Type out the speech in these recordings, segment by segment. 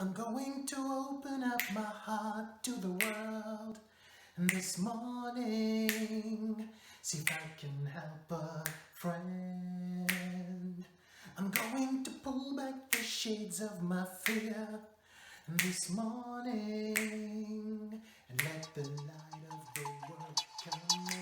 I'm going to open up my heart to the world this morning. See if I can help a friend. I'm going to pull back the shades of my fear this morning and let the light of the world come in.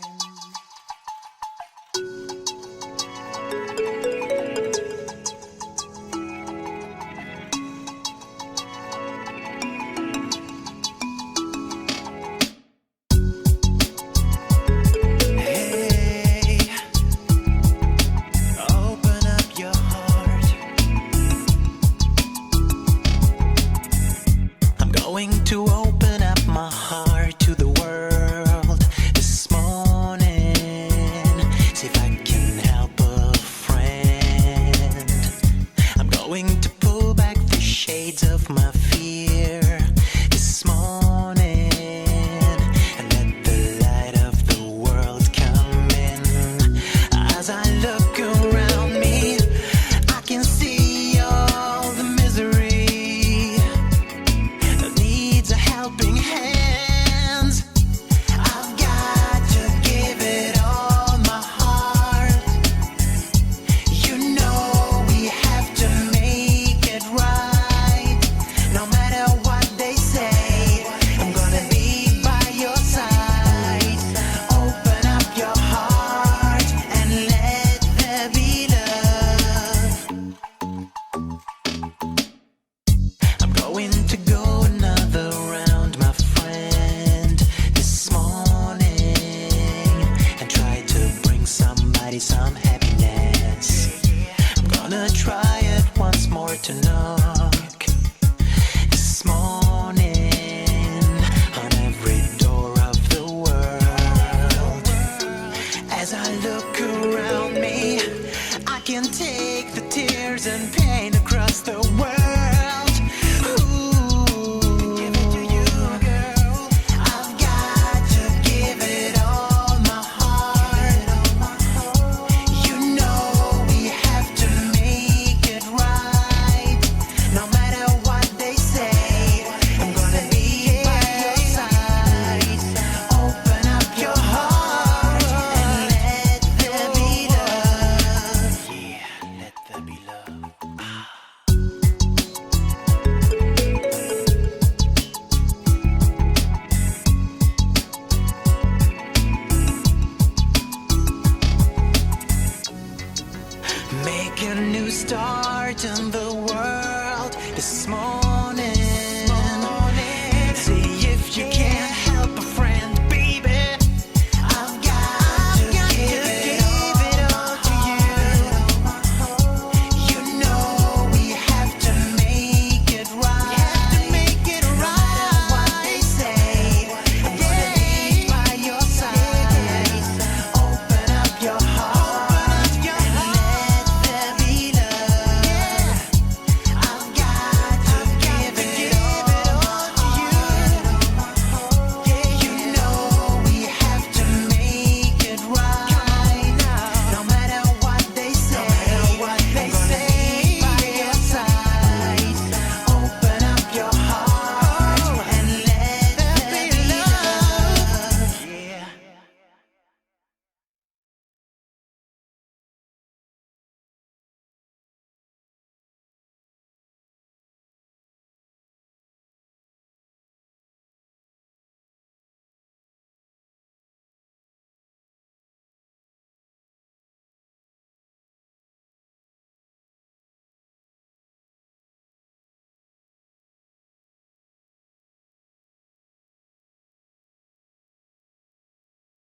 Going to open up my heart to the world this morning. See if I can help a friend. I'm going to pull back the shades of my fear this morning and let the light of the world come in. As I look around me, I can see all the misery. Helping hands. I've got to give it all my heart. You know we have to make it right. No matter what they say, I'm gonna be by your side. Open up your heart and let there be love. I'm going to go another round, some happiness. I'm gonna try it once more to knock this morning on every door of the world. As I look around me, I can take the tears and pain across the world. Make a new start in the world this morning.